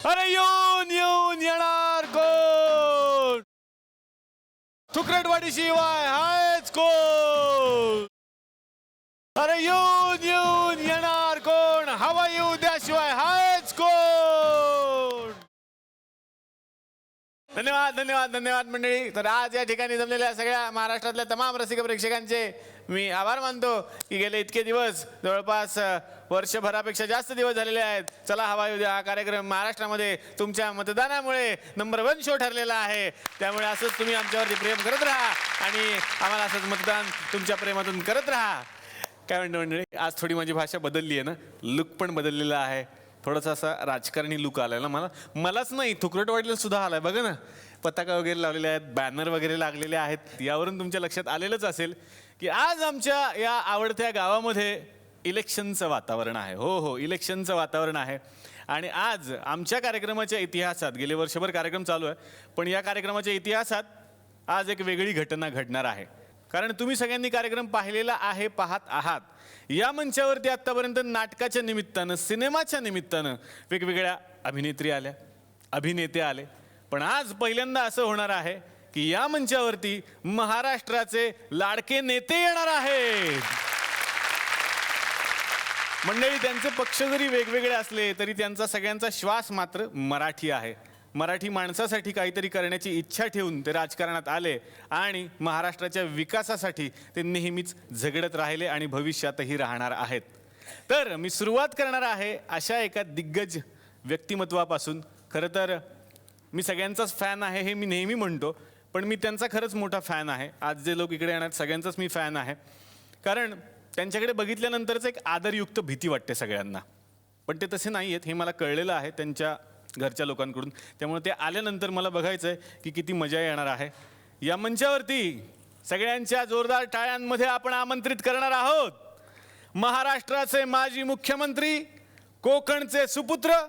अरे येऊन येऊन येणार कोण? थुकरटवाडी शिवाय हायच कोण? अरे येऊन येऊन येणार कोण? हवा येऊ द्याशिवाय हायच कोण? धन्यवाद धन्यवाद धन्यवाद मंडळी. तर आज या ठिकाणी जमलेल्या सगळ्या महाराष्ट्रातल्या तमाम रसिक प्रेक्षकांचे मी आभार मानतो की गेले इतके दिवस जवळपास वर्षभरापेक्षा जास्त दिवस झालेले आहेत. चला हवा येऊ द्या हा कार्यक्रम महाराष्ट्रामध्ये तुमच्या मतदानामुळे नंबर 1 शो ठरलेला आहे. त्यामुळे असंच तुम्ही आमच्यावरती प्रेम करत राहा आणि आम्हाला असंच मतदान तुमच्या प्रेमातून करत राहा. काय म्हणतो मंडळी, आज थोडी माझी भाषा बदलली आहे ना, लुक पण बदललेला आहे. थोडासा असा राजकारणी लुक आलाय ना मलाच नाही, थुकरटवाडीला सुद्धा आलाय. बघा ना, पताका वगैरे लावलेले आहेत, बॅनर वगैरे लागलेले आहेत. यावरून तुमच्या लक्षात आलेलंच असेल की आज आमच्या या आवडत्या गावामध्ये इलेक्शनचं वातावरण आहे. हो, इलेक्शनचं वातावरण आहे. आणि आज आमच्या कार्यक्रमाच्या इतिहासात, गेले वर्षभर कार्यक्रम चालू आहे, पण या कार्यक्रमाच्या इतिहासात आज एक वेगळी घटना घडणार आहे. कारण तुम्ही सगळ्यांनी कार्यक्रम पाहिलेला आहे, पाहत आहात. या मंचावरती आत्तापर्यंत नाटकाच्या निमित्तानं, सिनेमाच्या निमित्तानं वेगवेगळ्या अभिनेत्री आल्या, अभिनेते आले. पण आज पहिल्यांदा असं होणार आहे की या मंचावरती महाराष्ट्राचे लाडके नेते येणार आहेत. मंडळी, त्यांचे पक्ष जरी वेगवेगळे असले तरी त्यांचा सगळ्यांचा श्वास मात्र मराठी आहे. मराठी माणसासाठी काहीतरी करण्याची इच्छा ठेवून ते राजकारणात आले आणि महाराष्ट्राच्या विकासासाठी ते नेहमीच झगडत राहिले आणि भविष्यातही राहणार आहेत. तर मी सुरुवात करणार आहे अशा एका दिग्गज व्यक्तिमत्वापासून. खरं तर मी सगळ्यांचाच फॅन आहे हे मी नेहमी म्हणतो, पण मी त्यांचा खरंच मोठा फॅन आहे. आज जे लोक इकडे येणार सगळ्यांचाच मी फॅन आहे. कारण त्यांच्याकडे बघितल्यानंतरच एक आदरयुक्त भीती वाटते सगळ्यांना. पण ते तसे नाही आहेत हे मला कळलेलं आहे त्यांच्या घरच्या लोकांकडून. त्यामुळे ते आल्यानंतर मला बघायचं आहे की किती मजा येणार आहे. या मंचावरती सगळ्यांच्या जोरदार टाळ्यांमध्ये आपण आमंत्रित करणार आहोत महाराष्ट्राचे माजी मुख्यमंत्री, कोकणचे सुपुत्र,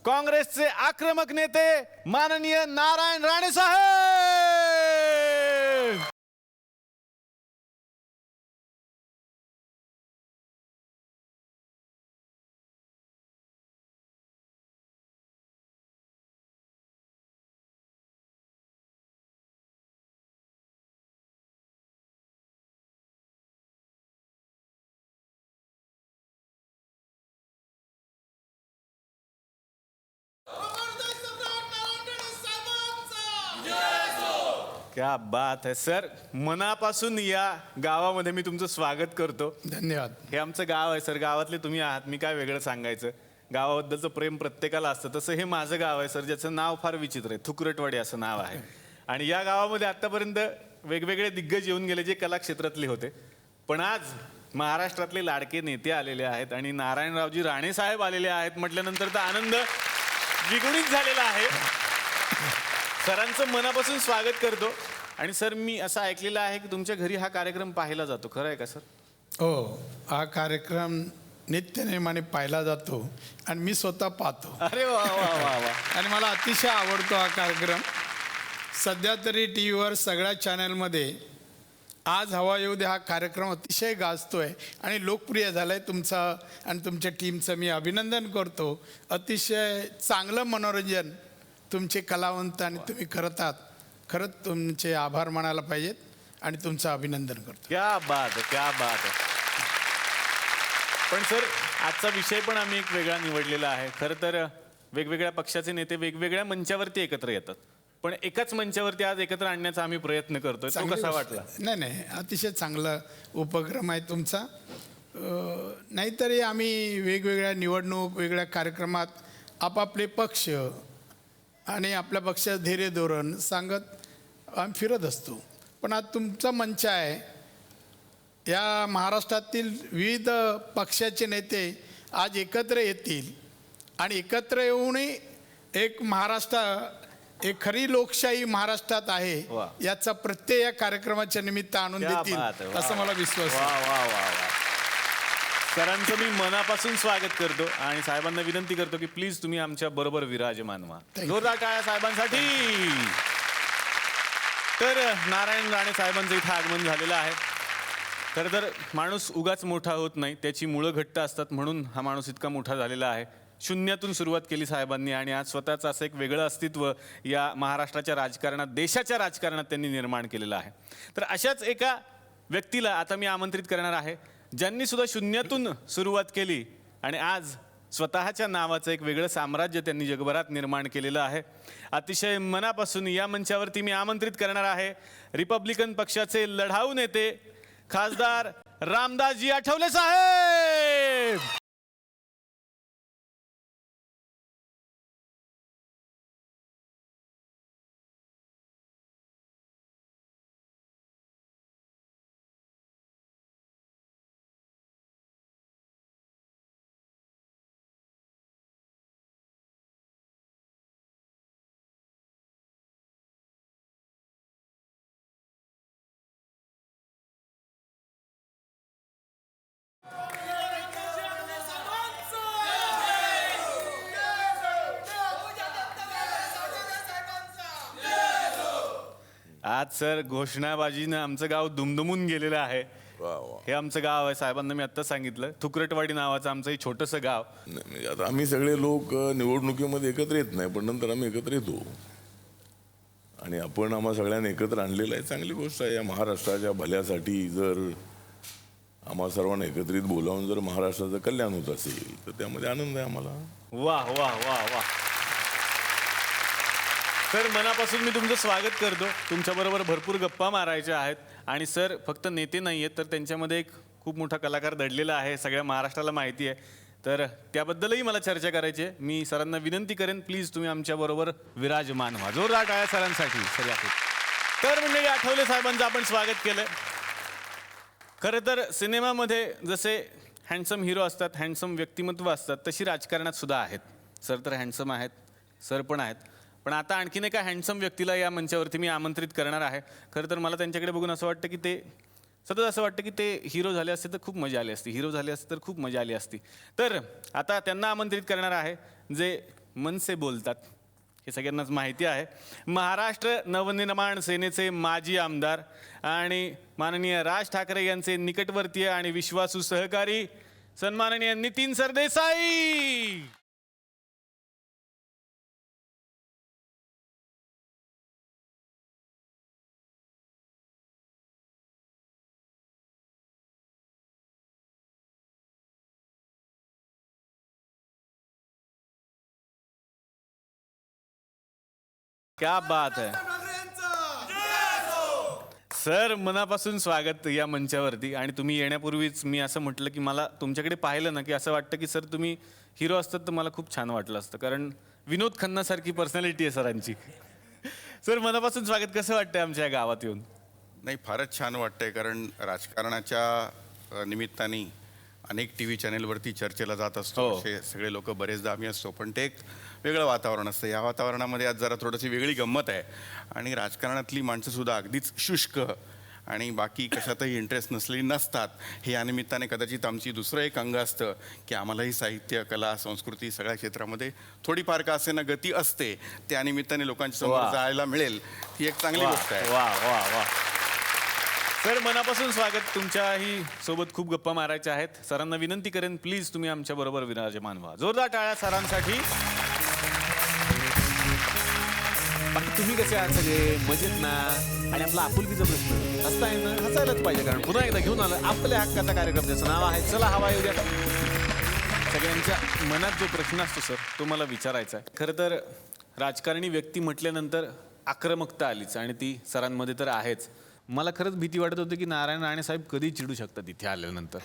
काँग्रेसचे आक्रमक नेते माननीय नारायण राणे साहेब. क्या बात है सर. मनापासून या गावामध्ये मी तुमचं स्वागत करतो. धन्यवाद. हे आमचं गाव आहे सर, गावातले तुम्ही आहात. मी काय वेगळं सांगायचं. गावाबद्दलचं प्रेम प्रत्येकाला असतं. तसं हे माझं गाव आहे सर, ज्याचं नाव फार विचित्र आहे. थुकरटवाडी असं नाव आहे. आणि या गावामध्ये आत्तापर्यंत वेगवेगळे दिग्गज येऊन गेले जे कला क्षेत्रातले होते. पण आज महाराष्ट्रातले लाडके नेते आलेले आहेत आणि नारायणरावजी राणे साहेब आलेले आहेत म्हटल्यानंतर तर आनंद द्विगुणित झालेला आहे. सरांचं मनापासून स्वागत करतो. आणि सर, मी असं ऐकलेलं आहे की तुमच्या घरी हा कार्यक्रम पाहिला जातो, खरं आहे का सर? हो, हा कार्यक्रम नित्यनेमाने पाहिला जातो आणि मी स्वतः पाहतो. अरे वा वा वा वा. आणि मला अतिशय आवडतो हा कार्यक्रम. सध्या तरी टी व्हीवर सगळ्या चॅनलमध्ये आज हवा येऊ दे हा कार्यक्रम अतिशय गाजतोय आणि लोकप्रिय झाला आहे. तुमचा आणि तुमच्या टीमचं मी अभिनंदन करतो. अतिशय चांगलं मनोरंजन तुमचे कलावंत आणि तुम्ही करतात. खरंच तुमचे आभार मानायला पाहिजेत आणि तुमचं अभिनंदन करतो. क्या बात आहे, क्या बात आहे. पण सर, आजचा विषय पण आम्ही एक वेगळा निवडलेला आहे. खरं तर वेगवेगळ्या पक्षाचे नेते वेगवेगळ्या मंचावरती एकत्र येतात, पण एकाच मंचावरती आज एकत्र आणण्याचा आम्ही प्रयत्न करतोय. तो कसा वाटला? नाही, अतिशय चांगला उपक्रम आहे तुमचा. नाहीतरी आम्ही वेगवेगळ्या निवडणूक, वेगळ्या कार्यक्रमात आपापले पक्ष आणि आपल्या पक्षाचं धैर्य धोरण सांगत आम्ही फिरत असतो. पण आज तुमचा मंच आहे. या महाराष्ट्रातील विविध पक्षाचे नेते आज एकत्र येतील आणि एकत्र येऊनही एक एक खरी लोकशाही महाराष्ट्रात आहे याचा प्रत्यय या कार्यक्रमाच्या निमित्त आणून देतील असं मला विश्वास आहे. सरांचं मी मनापासून स्वागत करतो आणि साहेबांना विनंती करतो की प्लीज तुम्ही आमच्या बरोबर विराजमान व्हा. जोरदार टाळ्या साहेबांसाठी. तर नारायण राणे साहेबांचं इथं आगमन झालेलं आहे. खरं तर माणूस उगाच मोठा होत नाही, त्याची मुळं घट्ट असतात, म्हणून हा माणूस इतका मोठा झालेला आहे. शून्यातून सुरुवात केली साहेबांनी आणि आज स्वतःचं असं एक वेगळं अस्तित्व या महाराष्ट्राच्या राजकारणात, देशाच्या राजकारणात त्यांनी निर्माण केलेलं आहे. तर अशाच एका व्यक्तीला आता मी आमंत्रित करणार आहे, ज्यांनी सुद्धा शून्यातून सुरुवात केली आणि आज स्वतःच्या नावाचं एक वेगळं साम्राज्य त्यांनी जगभरात निर्माण केलेलं आहे. अतिशय मनापासून या मंचावरती मी आमंत्रित करणार आहे रिपब्लिकन पक्षाचे लढाऊ नेते खासदार रामदासजी आठवले साहेब. आज सर घोषणाबाजीनं आमचं गाव दुमदुमून गेलेलं आहे. हे आमचं गाव आहे, साहेबांना मी आत्ता सांगितलं, थुकरटवाडी नावाचं आमचं हे छोटंसं गाव. नाही, म्हणजे आता आम्ही सगळे लोक निवडणुकीमध्ये एकत्र येत नाही, पण नंतर आम्ही एकत्र येतो आणि आपण आम्हा सगळ्यांना एकत्र आणलेलं आहे. चांगली गोष्ट आहे. या महाराष्ट्राच्या भल्यासाठी जर आम्हा सर्वांना एकत्रित बोलावून जर महाराष्ट्राचं कल्याण होत असेल तर त्यामध्ये आनंद आहे आम्हाला. वाह वाह वाह वाह. सर मनापासून मी तुमचं स्वागत करतो. तुमच्याबरोबर भरपूर गप्पा मारायच्या आहेत आणि सर फक्त नेते नाही आहेत तर त्यांच्यामध्ये एक खूप मोठा कलाकार दडलेला आहे, सगळ्या महाराष्ट्राला माहिती आहे. तर त्याबद्दलही मला चर्चा करायची आहे. मी सरांना विनंती करेन, प्लीज तुम्ही आमच्याबरोबर विराजमान व्हा. जोरदार टाळ्या सरांसाठी. सर या. तर म्हणजे आठवले साहेबांचं आपण स्वागत केलं. खरं तर सिनेमामध्ये जसे हँडसम हिरो असतात, हँडसम व्यक्तिमत्व असतात, तशी राजकारणात सुद्धा आहेत. सर तर हँडसम आहेत, सर पण आहेत. पण आता आणखीन एका हँडसम व्यक्तीला या मंचावरती मी आमंत्रित करणार आहे. खरं तर मला त्यांच्याकडे बघून असं वाटतं की ते सतत असं वाटतं की ते हिरो झाले असते तर खूप मजा आली असती, हिरो झाले असते तर खूप मजा आली असती. तर आता त्यांना आमंत्रित करणार आहे जे मन से बोलतात. हे सगळ्यांनाच माहिती आहे. महाराष्ट्र नवनिर्माण सेनेचे माजी आमदार आणि माननीय राज ठाकरे यांचे निकटवर्तीय आणि विश्वासू सहकारी सन्माननीय नितीन सरदेसाई. क्या बात है सर, मनापासून स्वागत या मंचावरती. आणि तुम्ही येण्यापूर्वीच मी असं म्हटलं की मला तुमच्याकडे पाहिलं ना की असं वाटतं की सर तुम्ही हिरो असतात तर मला खूप छान वाटलं असतं, कारण विनोद खन्नासारखी पर्सनॅलिटी आहे सरांची. सर मनापासून स्वागत. कसं वाटतंय आमच्या गावात येऊन? नाही, फारच छान वाटतंय, कारण राजकारणाच्या निमित्ताने अनेक टी व्ही चॅनेलवरती चर्चेला जात असतो. हो. असे सगळे लोक बरेचदा आम्ही असतो, पण ते एक वेगळं वातावरण असतं. या वातावरणामध्ये आज जरा थोडीशी वेगळी गंमत आहे आणि राजकारणातली माणसंसुद्धा अगदीच शुष्क आणि बाकी कशातही इंटरेस्ट नसलेली नसतात. हे या निमित्ताने कदाचित आमची दुसरं एक अंग असतं की आम्हालाही साहित्य, कला, संस्कृती सगळ्या क्षेत्रामध्ये थोडीफार का असेना गती असते. त्या निमित्ताने लोकांच्या समोर वा. जायला मिळेल ही एक चांगली गोष्ट आहे. वा वा वा. सर मनापासून स्वागत. तुमच्याही सोबत खूप गप्पा मारायच्या आहेत. सरांना विनंती करेन, प्लीज तुम्ही आमच्या बरोबर विराजमान व्हा. जोरदार टाळ्या सरांसाठी. बाकी तुम्ही कसे आहात सगळे? मजेत ना? आणि आपला आपुलकीचा प्रश्न हसताय ना? हसायलाच पाहिजे, कारण पुन्हा एकदा घेऊन आलं आपल्या हक्काचा कार्यक्रम, ज्याचं नाव आहे चला हवा येऊ द्या. सगळ्यांच्या मनात जो प्रश्न असतो सर, तो मला विचारायचा आहे. खरं तर राजकारणी व्यक्ती म्हटल्यानंतर आक्रमकता आलीच आणि ती सरांमध्ये तर आहेच. मला खरंच भीती वाटत होती की नारायण राणे साहेब कधी चिडू शकतात इथे आल्यानंतर.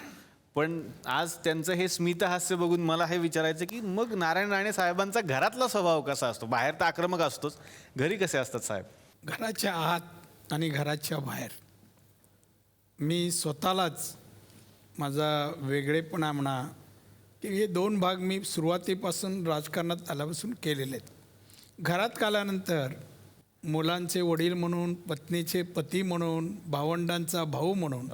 पण आज त्यांचं हे स्मितहास्य बघून मला हे विचारायचं की मग नारायण राणे साहेबांचा घरातला स्वभाव कसा असतो? बाहेर तर आक्रमक असतोच, घरी कसे असतात साहेब? घराच्या आत आणि घराच्या बाहेर मी स्वतःलाच माझा वेगळेपणा म्हणा की हे दोन भाग मी सुरुवातीपासून राजकारणात आल्यापासून केलेले आहेत. घरात आल्यानंतर मुलांचे वडील म्हणून, पत्नीचे पती म्हणून, भावंडांचा भाऊ म्हणून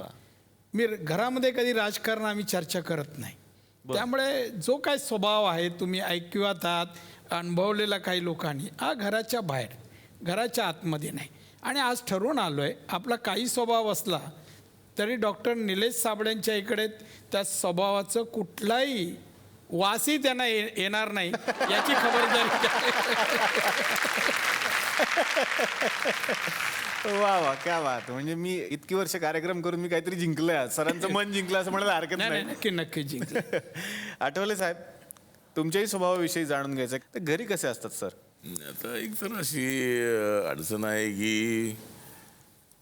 मी घरामध्ये कधी राजकारण आम्ही चर्चा करत नाही. त्यामुळे जो काय स्वभाव आहे तुम्ही ऐकवत आहात, अनुभवलेला काही लोकांनी, हा घराच्या बाहेर, घराच्या आतमध्ये नाही. आणि आज ठरवून आलो आहे, आपला काही स्वभाव असला तरी डॉक्टर निलेश साबळेंच्या इकडे त्या स्वभावाचं कुठलाही वासही त्यांना येणार नाही याची खबरदारी वा वा क्या बात. म्हणजे मी इतकी वर्ष कार्यक्रम करून मी काहीतरी जिंकलोय आज. सरांचं मन जिंकलं असं म्हणायला हरकत नाही नाही. नक्की नक्की जिंकलं. आठवले साहेब, तुमच्याही स्वभावाविषयी जाणून घ्यायचं तर घरी कसे असतात सर? आता एक तर अशी अडचण आहे की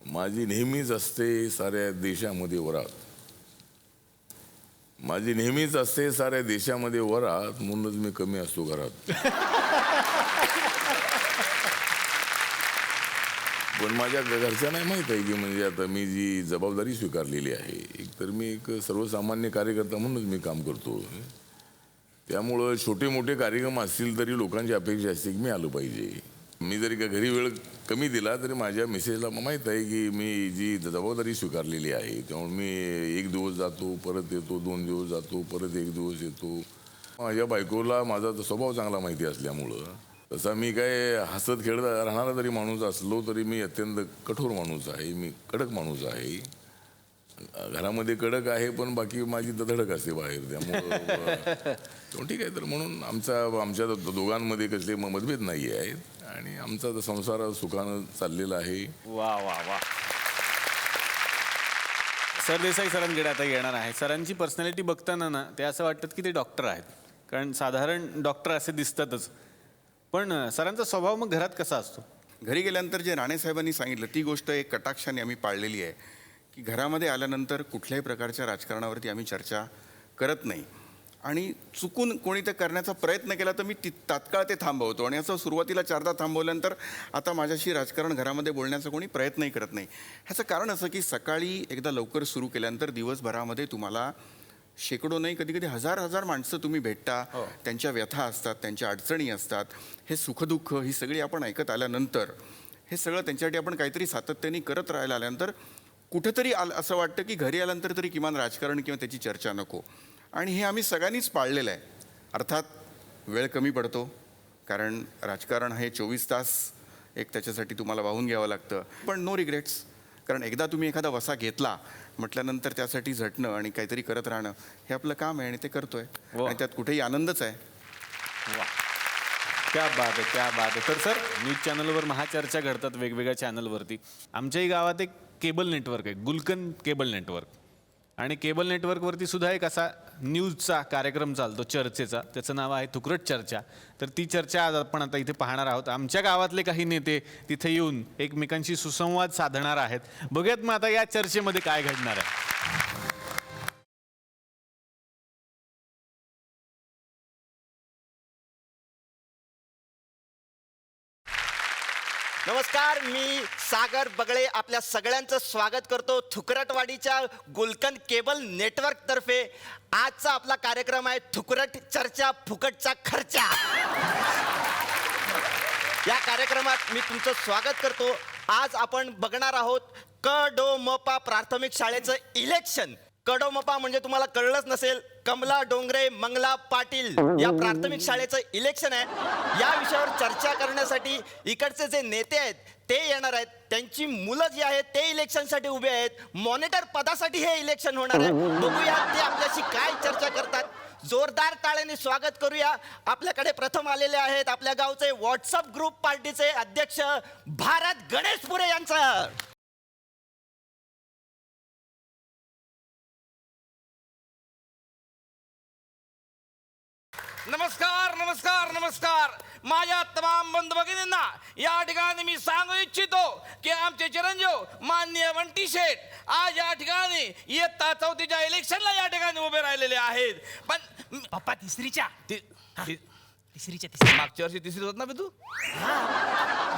माझी नेहमीच असते साऱ्या देशामध्ये वरात. माझी नेहमीच असते साऱ्या देशामध्ये वरात, म्हणूनच मी कमी असतो घरात. पण माझ्या घरच्यांना माहीत आहे की म्हणजे आता मी जी जबाबदारी स्वीकारलेली आहे, एक तर मी एक सर्वसामान्य कार्यकर्ता म्हणूनच मी काम करतो. त्यामुळं छोटे मोठे कार्यक्रम असतील तरी लोकांची अपेक्षा असते की मी आलो पाहिजे. मी जरी का घरी वेळ कमी दिला तरी माझ्या मिसेसला माहीत आहे की मी जी जबाबदारी स्वीकारलेली आहे, त्यामुळे मी एक दिवस जातो परत येतो, 2 दिवस जातो परत 1 दिवस येतो. माझ्या बायकोला माझा स्वभाव चांगला माहिती असल्यामुळं तसा मी काय हसत खेळत राहणारा जरी माणूस असलो तरी मी अत्यंत कठोर माणूस आहे, मी कडक माणूस आहे. घरामध्ये कडक आहे पण बाकी माझी धडक असते बाहेर. त्यामुळं ठीक आहे. तर म्हणून आमच्या दोघांमध्ये कसले मतभेद नाही आहेत आणि आमचा संसार सुखानं चाललेला आहे. वा वा वा. सरदेसाई सरांकडे आता येणार आहे. सरांची पर्सनॅलिटी बघताना ना ते असं वाटतं की ते डॉक्टर आहेत, कारण साधारण डॉक्टर असे दिसतातच. पण सरांचा स्वभाव मग घरात कसा असतो? घरी गेल्यानंतर जे राणे साहेबांनी सांगितलं ती गोष्ट एक कटाक्षाने आम्ही पाळलेली आहे की घरामध्ये आल्यानंतर कुठल्याही प्रकारच्या राजकारणावरती आम्ही चर्चा करत नाही. आणि चुकून कोणी ते करण्याचा प्रयत्न केला तर मी तात्काळ ते थांबवतो. आणि असं सुरुवातीला 4दा थांबवल्यानंतर आता माझ्याशी राजकारण घरामध्ये बोलण्याचा कोणी प्रयत्नही करत नाही. ह्याचं कारण असं की सकाळी एकदा लवकर सुरू केल्यानंतर दिवसभरामध्ये तुम्हाला शेकडो नाही कधी कधी हजार माणसं तुम्ही भेटता. त्यांच्या व्यथा असतात, त्यांच्या अडचणी असतात, हे सुखदुःख ही सगळी आपण ऐकत आल्यानंतर हे सगळं त्यांच्यासाठी आपण काहीतरी सातत्याने करत राहायला आल्यानंतर कुठेतरी असं वाटतं की घरी आल्यानंतर तरी किमान राजकारण किंवा त्याची चर्चा नको. आणि हे आम्ही सगळ्यांनीच पाळलेलं आहे. अर्थात वेळ कमी पडतो, कारण राजकारण हे 24 तास एक त्याच्यासाठी तुम्हाला वाहून घ्यावं लागतं. पण नो रिग्रेट्स, कारण एकदा तुम्ही एखादा वसा घेतला म्हटल्यानंतर त्यासाठी झटणं आणि काहीतरी करत राहणं हे आपलं काम आहे आणि ते करतोय. आणि त्यात कुठेही आनंदच आहे. वा, क्या बात आहे, क्या बात आहे. तर सर, न्यूज चॅनलवर महाचर्चा घडतात वेगवेगळ्या चॅनलवरती. आमच्याही गावात एक केबल नेटवर्क आहे, गुलकन केबल नेटवर्क. आणि केबल नेटवर्कवरती सुद्धा एक असा न्यूजचा कार्यक्रम चालतो चर्चेचा, त्याचं नाव आहे थुकरट चर्चा. तर ती चर्चा आज आपण आता इथे पाहणार आहोत. आमच्या गावातले काही नेते तिथे येऊन एकमेकांशी सुसंवाद साधणार आहेत. बघूयात मग आता या चर्चेमध्ये काय घडणार आहे. नमस्कार, मी सागर बगळे आपल्या सगळ्यांचं स्वागत करतो थुकरटवाडीच्या गुलकन केबल नेटवर्क तर्फे. आजचा आपला कार्यक्रम आहे थुकरट चर्चा फुकटचा खर्चा. या कार्यक्रमात मी तुमचं स्वागत करतो. आज आपण बघणार आहोत कडोमपा प्राथमिक शाळेचं इलेक्शन. कडोमपा म्हणजे तुम्हाला कळलंच नसेल, कमला डोंगरे मंगला पाटील या प्राथमिक शाळेचं इलेक्शन आहे. या विषयावर चर्चा करण्यासाठी इकडचे जे नेते आहेत ते येणार आहेत. त्यांची मुलं जी आहेत ते इलेक्शनसाठी उभे आहेत. मॉनिटर पदासाठी हे इलेक्शन होणार आहे. बघूया ते आपल्याशी काय चर्चा करतात. जोरदार टाळ्यांनी स्वागत करूया. आपल्याकडे प्रथम आलेले आहेत आपल्या गावचे व्हॉट्सअप ग्रुप पार्टीचे अध्यक्ष भारत गणेशपुरे यांचं. नमस्कार नमस्कार नमस्कार. माझ्या तमाम बंधू भगिनींना या ठिकाणी मी सांगू इच्छितो की आमचे चिरंजीव माननीय बंटी शेठ आज या ठिकाणी इयत्ता 4थीच्या इलेक्शनला या ठिकाणी उभे राहिलेले आहेत. पण पप्पा तिसरीच्या मागच्या वर्षी तिसरीत होत ना बे तू?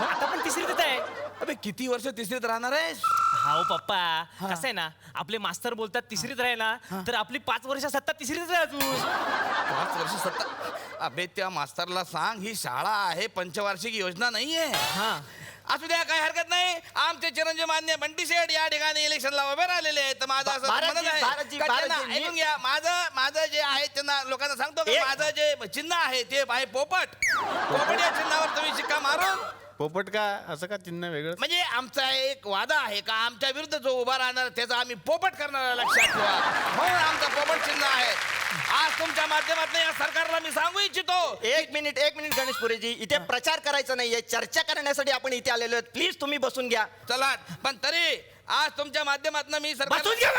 आता पण तिसरीत आहे. अबे किती वर्ष तिसरीत राहणार आहेस? हाओ पप्पा, कसं आहे ना, आपले मास्तर बोलतात तिसरीत राहे ना, तर आपली 5 वर्ष सत्ता तिसरीत आहे अजून. 5 वर्ष सत्ता? अबे त्या मास्तरला सांग ही शाळा आहे, पंचवार्षिक योजना नाहीये. हा, असू द्या, काही हरकत नाही. आमचे चिरंजीव मान्य बंटी शेठ या ठिकाणी इलेक्शनला उभे राहिलेले आहेत. तर माझं असं भारतजी, म्हणणं आहे भारतजी, का त्यांना भारतजी, ऐकून घ्या. माझं जे आहे त्यांना लोकांना सांगतो की माझं जे चिन्ह आहे ते आहे पोपट. पोपट या चिन्हावर तुम्ही शिक्का मारून पोपट का असं का चिन्ह वेगळं? म्हणजे आमचा एक वादा आहे का आमच्या विरुद्ध जो उभा राहणार त्याचा आम्ही पोपट करणार, लक्षात ठेवा. म्हणून आमचं पोपट चिन्ह आहे. आज आज तुमच्या माध्यमातून या सरकारला मी सांगू इच्छितो एक मिनिट गणेश पुरेजी, इथे प्रचार करायचा नाहीये, चर्चा करण्यासाठी आपण इथे आलेलो आहोत. प्लीज तुम्ही बसून घ्या. चला पण तरी आज तुमच्या माध्यमातून मी सरकार बसून घ्या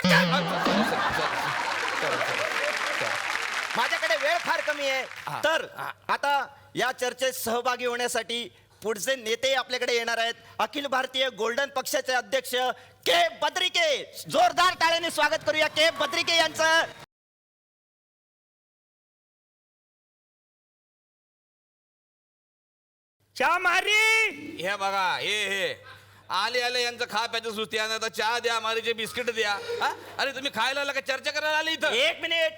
माझ्याकडे वेळ फार कमी आहे. तर आता या चर्चेत सहभागी होण्यासाठी पुढचे नेते आपल्याकडे येणार आहेत. अखिल भारतीय गोल्डन पक्षाचे अध्यक्ष के बद्रिके, जोरदार टाळ्याने स्वागत करूया के बद्रिके यांचं. हे बघा हे आले आले यांचं खा प्याचं सुस्ती आहे. आता चहा द्या, मारीचे बिस्किट द्या. हा? अरे तुम्ही खायला आला का चर्चा करायला आली इथं? एक मिनिट,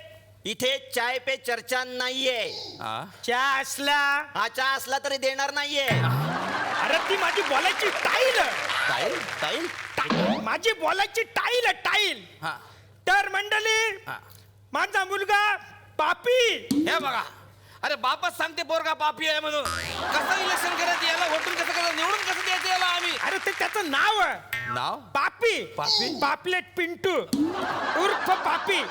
इथे चाय पे चर्चा नाहीये. चहा असला हा चहा असला तरी देणार नाहीये. अरे ती माझी बोलायची टाईल माझी बोलायची टाईल हा. तर मंडळी माझा मुलगा पापी हे बघा, अरे बापच सांगते पोरगा पापी आहे म्हणून. कसं इलेक्शन करायचं याला, वोटून कसं करायचं, निवडून कसं द्यायचं याला आम्ही? अरे ते त्याचं नाव आहे नाव पापी पापलेट पिंटू उर्फ पापी.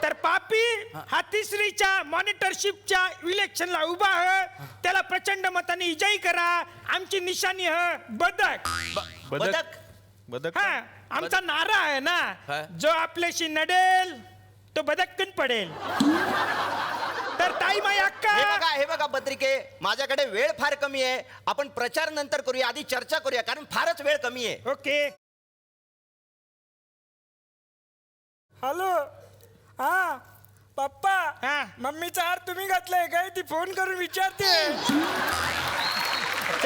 तर पापी हा तिसरीच्या मॉनिटरशिपच्या इलेक्शनला उभा आहे. त्याला प्रचंड मताने विजयी करा. आमची निशाणी आहे बदक. बदक हा आमचा नारा आहे हा. ना, जो आपल्याशी नडेल तो बदक्कन पडेल. तर ताई माई अक्का, हे बघा बद्रिके, माझ्याकडे वेळ फार कमी आहे. आपण प्रचार नंतर करूया, आधी चर्चा करूया, कारण फारच वेळ कमी आहे. ओके. हॅलो, हा पप्पा, हा. मम्मीचा हार तुम्ही घातलाय काय? ती फोन करून विचारते.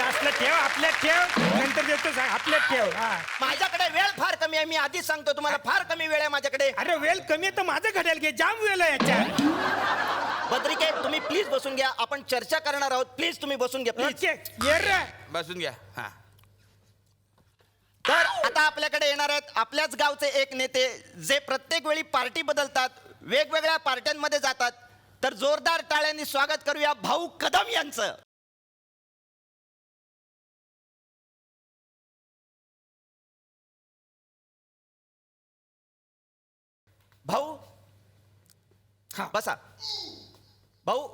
असलं ठेव, आपल्यात ठेव, नंतर देतो सांग, आपल्यात ठेव. हा. माझ्याकडे वेळ फार कमी आहे. मी आधीच सांगतो तुम्हाला, फार कमी वेळ आहे माझ्याकडे. अरे वेळ कमी आहे तर माझं घड्याल घे, जाम वेळ आहे याच्यात. बद्रिके, तुम्ही प्लीज बसून घ्या. आपण चर्चा करणार आहोत. प्लीज तुम्ही बसून घ्या प्लीज. ओके, ये रे. बसून घ्या. हा. तर आता आपल्याकडे येणार आहेत आपल्याच गावचे एक नेते, जे प्रत्येक वेळी पार्टी बदलतात, वेगवेगळ्या पार्ट्यांमध्ये जातात. तर जोरदार टाळ्यांनी स्वागत करूया भाऊ कदम यांचं. भाऊ हा. बसा. भाऊ,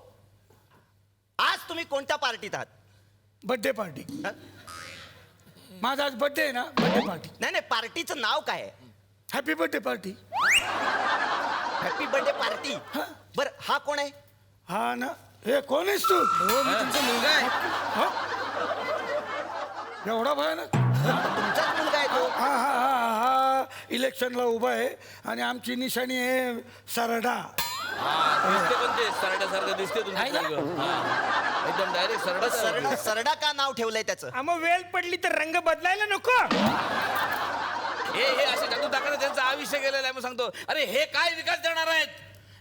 आज तुम्ही कोणत्या पार्टीत आहात? Birthday party. हा? माझा आज बर्थडे आहे ना, बर्थडे पार्टी. नाही पार्टीचं नाव काय आहे? Happy birthday party. Happy birthday party. बर, हा कोण आहे? हा ना, हे कोण आहेस तू? तुमचा मुलगा आहे. एवढा भयानक? तुमचाच मुलगा आहे तो. हा हा हा हा इलेक्शनला उभा आहे आणि आमची निशाणी आहे सरडा. दिसते पण ते सरड्यासारखं दिसते तुमचं पोरगं. हा. एकदम डायरेक्ट सरडा सरडा का नाव ठेवलंय त्याचं? मग वेळ पडली तर रंग बदलायला नको. हे असे जादू दाखवणं त्यांचं आयुष्य गेलेलं आहे. मग सांगतो, अरे हे काय विकास देणार आहेत?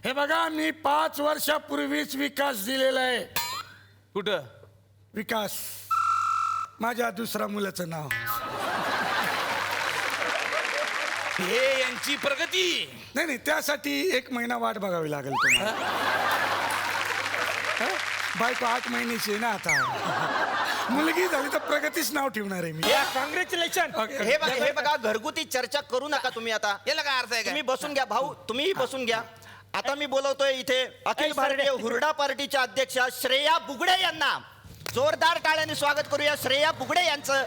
हे बघा, मी 5 वर्षापूर्वीच विकास दिलेला आहे. कुठं? विकास, माझ्या दुसऱ्या मुलाचं नाव. हे यांची प्रगती. नाही, त्यासाठी 1 महिना वाट बघावी लागेल तुम्हाला. हा? बायको 8 महिन्याची आहे ना आता. मुलगी झाली तर प्रगतीच नाव ठेवणार आहे मी. कॉंग्रॅच्युलेशन. हे बघा, घरगुती चर्चा करू नका तुम्ही आता. याला काय अर्थ आहे तुम्ही काय? बसून घ्या भाऊ, तुम्हीही बसून घ्या. आता मी बोलवतोय इथे अखिल भारतीय हुरडा पार्टीच्या अध्यक्षा श्रेया बुगडे यांना. जोरदार टाळ्यांनी स्वागत करूया श्रेया बुगडे यांचं.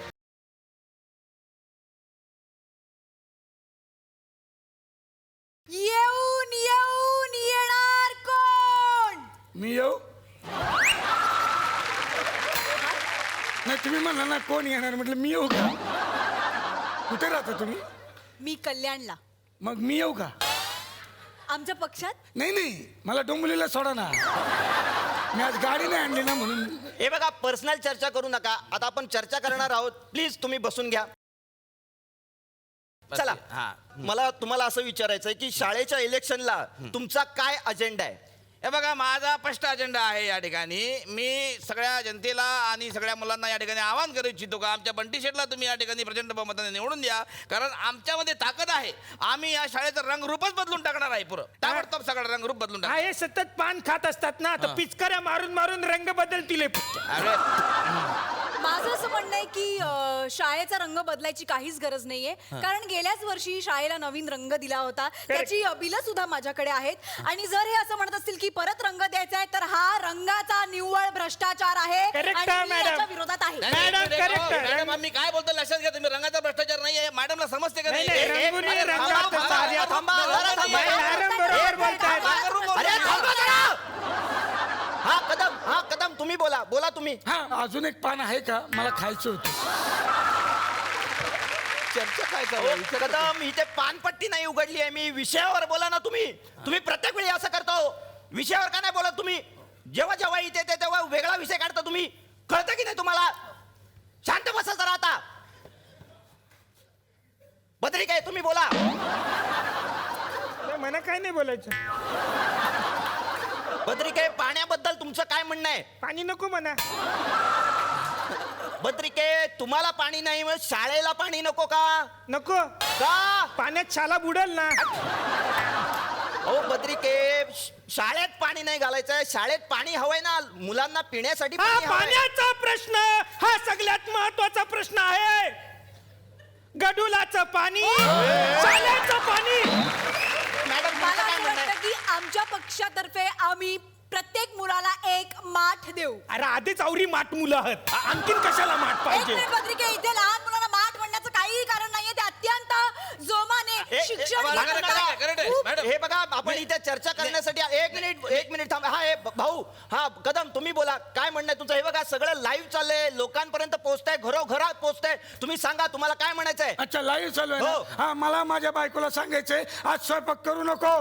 येऊन येऊन येणार कोण? मी येऊ? नाही, तुम्ही म्हणला ना कोण येणार, म्हटलं मी येऊ का? कुठे राहता तुम्ही? मी कल्याणला. मग मी येऊ का? आमच्या पक्षात? नाही, मला डोंबिवलीला सोडा ना. मी आज गाडी नाही आणली ना म्हणून. हे बघा, पर्सनल चर्चा करू नका. आता आपण चर्चा करणार आहोत. प्लीज तुम्ही बसून घ्या. चला, मला तुम्हाला असं विचारायचंय की शाळेच्या इलेक्शनला तुमचा काय अजेंडा आहे? हे बघा, माझा स्पष्ट अजेंडा आहे या ठिकाणी. मी सगळ्या जनतेला आणि सगळ्या मुलांना या ठिकाणी आवाहन करू इच्छितो का आमच्या बंटी शेटला तुम्ही या ठिकाणी प्रचंड बहुमताने निवडून द्या. कारण आमच्यामध्ये ताकद आहे. आम्ही या शाळेचं रंगरूपच बदलून टाकणार आहे. पुरं ताबडतोब सगळं रंगरूप बदलून हा, टाकणार. हे सतत पान खात असतात ना, तर पिचकाऱ्या मारून मारून रंग बदलतील. अरे माझं असं म्हणणं आहे की शाळेचा रंग बदलायची काहीच गरज नाहीये, कारण गेल्याच वर्षी शाळेला नवीन रंग दिला होता. त्याची बिलं सुद्धा माझ्याकडे आहेत. आणि जर हे असं म्हणत असतील की परत रंग द्यायचा आहे, तर हा रंगाचा निव्वळ भ्रष्टाचार आहे Correct, आणि मी मॅडम. याच्या विरोधात आहे. मॅडम, correct आहे. मॅडम आम्ही काय बोलतो लक्षात घ्या तुम्ही. रंगाचा भ्रष्टाचार नाही आहे मॅडमला समजते का नाही, नाही? नाही, रंगोली अरे, रंगात थांबा, साध्या- थांबा, जरा थांबा. मॅडम बरोबर बोलतायत. अरे थांबा जरा. हा कदम तुम्ही बोला तुम्ही. हा अजून एक पान आहे का? मला खायचं होतं. चर्चा काय अहो, कदम इथे पानपट्टी नाही उघडली आहे मी. विषयावर बोला ना तुम्ही. तुम्ही प्रत्येक वेळी असं करतो. विषयावर का नाही बोलत तुम्ही? जेव्हा जेव्हा इथे येते तेव्हा वेगळा विषय काढता तुम्ही. कळतं की नाही तुम्हाला? शांत बसा जरा आता. बद्रिक आहे तुम्ही बोला. नाही, मला काय नाही बोलायचं. बद्रिक आहे पाण्याबद्दल तुमचं काय म्हणणं आहे? पाणी नको म्हणा. बद्रिके तुम्हाला पाणी नाही मग शाळेला पाणी नको का? नको. का? पाण्यात शाला बुडल ना. अहो बद्रिके शाळेत पाणी नाही घालायचं. शाळेत पाणी हवंय ना मुलांना पिण्यासाठी हा पाणी हवंय. पाण्याचा प्रश्न हा सगळ्यात महत्वाचा प्रश्न आहे. गडुलाचं पाणी, शाळेचं पाणी. मॅडम तुमचं मला काय असं म्हणणं आहे? वाटतं की आमच्या पक्षातर्फे आम्ही प्रत्येक मुलाला एक माठ देऊ. अरे आधीच आवरी माठ मुलं आहेत, आणखीन कशाला माठ एक पाहिजे? मिनिट पत्रिके, इथे लहान मुलांना माठ म्हणण्याचं काहीही कारण नाहीये. ते अत्यंत जोमाने शिक्षण बघा, घेत बघा, आहेत. correct आहे, खूप- मॅडम. हे बघा आपण इथे चर्चा करण्यासाठी एक मिनिट थांबा. हा हे भाऊ हा कदम तुम्ही बोला काय म्हणणं आहे तुमचं? हे बघा सगळं लाईव्ह चाललंय, लोकांपर्यंत पोहोचतंय, घरोघरात पोहोचतंय. तुम्ही सांगा तुम्हाला काय म्हणायचंय? अच्छा लाईव्ह चालू आहे हो. ना? हा मला माझ्या बायकोला सांगायचंय आज स्वयंपाक करू नको.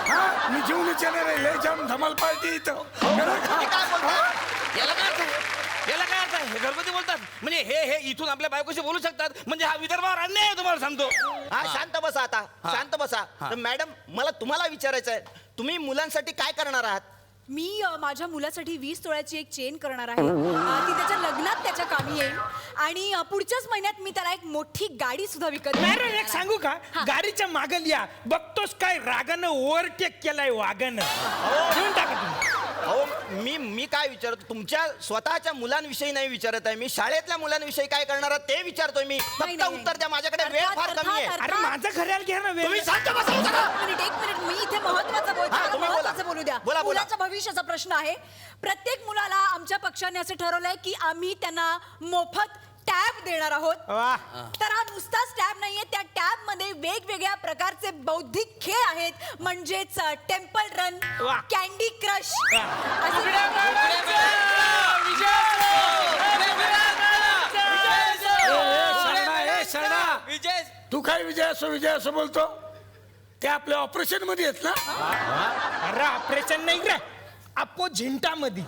हा मी जेवणच येणार आहे. लय जाम धमाल पार्टी इथं. हे काय बोलताय? याला काय अर्थ आहे? याला काय अर्थ आहे? हे घरगुती बोलतात म्हणजे हे इथून आपल्या बायकोशी बोलू शकतात म्हणजे हा विदर्भावर अन्याय आहे तुम्हाला सांगतो. हा शांत बसा आता. शांत बसा. तर मॅडम मला तुम्हाला विचारायचं आहे तुम्ही मुलांसाठी काय करणार आहात? मी माझ्या मुलासाठी 20 तोळ्याची एक चेन करणार आहे. ती त्याच्या लग्नात त्याच्या कामी येईल. आणि पुढच्याच महिन्यात मी त्याला एक मोठी गाडी सुद्धा विकत घेईन. मॅडम एक सांगू का? हा. गाडीच्या मागं लिहा बघतोस काय रागानं ओव्हरटेक केलाय वागानं. घेऊन टाका तुम्ही. अहो मी काय विचारतो तुमच्या स्वतःच्या मुलांविषयी नाही विचारत आहे मी. शाळेतल्या मुलांविषयी काय करणार आहात ते विचारतोय मी. नाही, फक्त नाही. उत्तर द्या. माझ्याकडे वेळ फार कमी आहे. अर्थात. अरे माझं घराला घ्या ना वेळ. तुम्ही शांत बसा जरा. एक मिनिट मी इथे महत्वाचं बोलतो. हा, मला तुम्ही बोला. महत्वाचं बोलू द्या. बोला, बोला. मुलाच्या भविष्याचा प्रश्न आहे. प्रत्येक मुलाला आमच्या पक्षाने असं ठरवलंय की आम्ही त्यांना मोफत टॅब देणार आहोत. वा. तर हा नुसताच टॅब नाहीये. त्या टॅब मध्ये वेगवेगळ्या प्रकारचे बौद्धिक खेळ आहेत. म्हणजेच टेम्पल रन, वा. कॅन्डी क्रश विजय तू काय विजय असं बोलतो? ते आपल्या ऑपरेशन मध्ये आहेत ना? अरे ऑपरेशन नाही रे, अपो झिंटा मध्ये.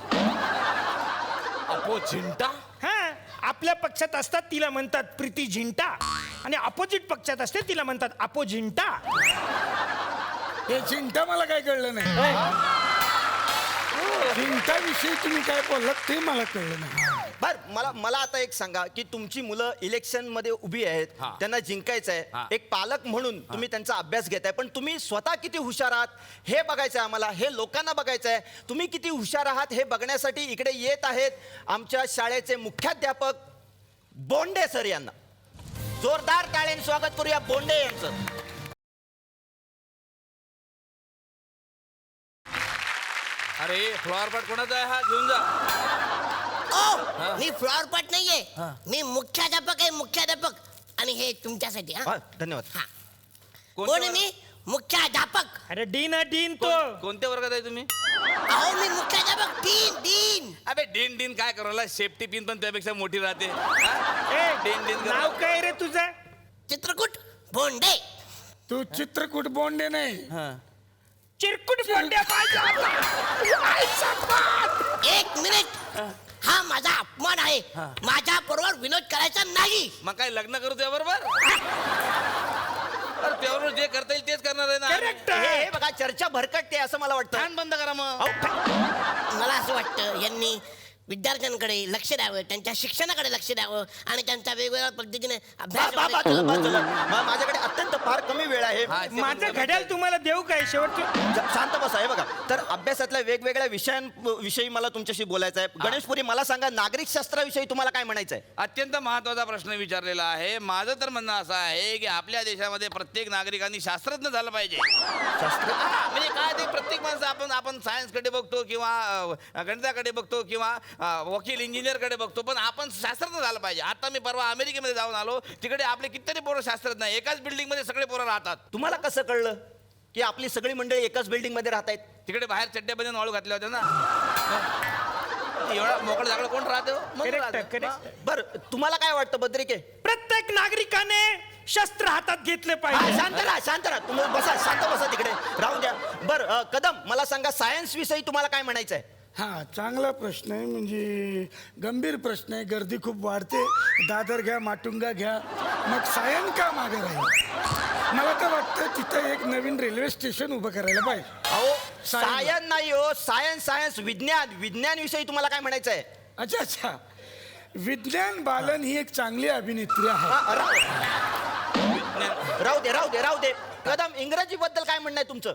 अपो झिंटा. हा आपल्या पक्षात असतात तिला म्हणतात प्रीती झिंटा, आणि अपोजिट पक्षात असते तिला म्हणतात अपो झिंटा. हे चिंता मला काय कळलं नाही. चिंताविषयी तुम्ही काय बोललात ते मला कळलं नाही. बर मला आता एक सांगा की तुमची मुलं इलेक्शन मध्ये उभी आहेत. त्यांना जिंकायचं आहे. एक पालक म्हणून तुम्ही त्यांचा अभ्यास घेताय. पण तुम्ही स्वतः किती हुशार आहात हे बघायचं आहे आम्हाला. हे लोकांना बघायचं आहे. तुम्ही किती हुशार आहात हे बघण्यासाठी इकडे येत आहेत आमच्या शाळेचे मुख्याध्यापक बोंडे सर यांना. जोरदार टाळ्यांनी स्वागत करूया बोंडे यांचं. अरे फ्लॉवर पॉट कोणाचा आहे हा घेऊन जा. ओ मी फ्लॉवर पॉट नाहीये, मी मुख्याध्यापक आहे, मुख्याध्यापक. आणि हे तुमच्यासाठी. हा धन्यवाद. कोण आहे मी? मुख्याध्यापक. अरे डीन आहे, डीन तो. कोणत्या वर्गात आहे तुम्ही? अहो मी मुख्याध्यापक. Dean dean. अबे डीन डीन काय करायला? सेफ्टी पिन पण त्यापेक्षा मोठी राहते. ए, डीन डीन नाव काय रे तुझं? चित्रकूट बोंडे. तू चित्रकूट बोंडे नाही. चिरकुट बोंडे पाहिजे आता. एक मिनिट. हा माझा अपमान आहे. माझ्या बरोबर विनोद करायचा नाही. मग काय लग्न करू त्याबरोबर? अरे त्याबरोबर जे करता येईल तेच करणार आहे ना. करेक्ट. हे बघा चर्चा भरकटते असं मला वाटतं. फॅन बंद करा मग. मला असं वाटतं यांनी विद्यार्थ्यांकडे लक्ष द्यावं, त्यांच्या शिक्षणाकडे लक्ष द्यावं आणि त्यांचा वेगवेगळ्या पद्धतीने अभ्यास माझ्याकडे अत्यंत फार कमी वेळ आहे. माझं घड्याळ तुम्हाला देऊ काय शेवटचं? शांत बसा. हे बघा, तर अभ्यासातल्या वेगवेगळ्या विषयांविषयी मला तुमच्याशी बोलायचं आहे. गणेशपुरी, मला सांगा, नागरिक शास्त्राविषयी तुम्हाला काय म्हणायचं आहे? अत्यंत महत्वाचा प्रश्न विचारलेला आहे. माझं तर म्हणणं असं आहे की आपल्या देशामध्ये प्रत्येक नागरिकांनी शास्त्रज्ञ झालं पाहिजे. हा, म्हणजे काय ते प्रत्येक माणसं आपण सायन्सकडे बघतो किंवा गणिताकडे बघतो किंवा वकील इंजिनियरकडे बघतो, पण आपण शास्त्रज्ञ झालं पाहिजे. आता मी परवा अमेरिकेमध्ये जाऊन आलो, तिकडे आपले कितीतरी पोरं शास्त्रज्ञ आहे. एकाच बिल्डिंग मध्ये सगळे पोरं राहतात. तुम्हाला कसं कळलं की आपली सगळी मंडळी एकाच बिल्डिंग मध्ये राहत आहेत? तिकडे बाहेर चड्ड्यामध्ये वाळू घातल्या होत्या ना. एवढा मोकळं जागलं कोण राहतो? बरं, तुम्हाला काय वाटतं बद्रिके? प्रत्येक नागरिकाने शस्त्र हातात घेतले पाहिजे. शांत राहा तुम्ही. बसा, शांत बसा, तिकडे राहू द्या. बरं कदम, मला सांगा, सायन्स विषयी तुम्हाला काय म्हणायचं आहे? हा, चांगला प्रश्न आहे, म्हणजे गंभीर प्रश्न आहे. गर्दी खूप वाढते. दादर घ्या, माटुंगा घ्या, मग सायन का मागे राहील? मला तर वाटतं तिथं एक नवीन रेल्वे स्टेशन उभं करायला पाहिजे. अहो, सायन नाही हो, सायन्स विज्ञान विषयी तुम्हाला काय म्हणायचं आहे? अच्छा, विज्ञान बालन ही एक चांगली अभिनेत्री आहे. राहू दे. कदम, इंग्रजी बद्दल काय म्हणणं आहे तुमचं?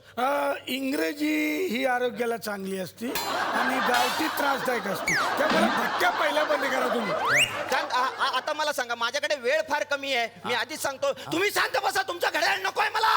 इंग्रजी ही आरोग्याला चांगली असते आणि गावठी त्रासदायक असते, त्यामुळे भटक्या पहिला बंद करा तुम्ही. आता मला सांगा, माझ्याकडे वेळ फार कमी आहे, मी आधीच सांगतो. तुम्ही शांत बसा, तुमचा घड्याळ नकोय मला.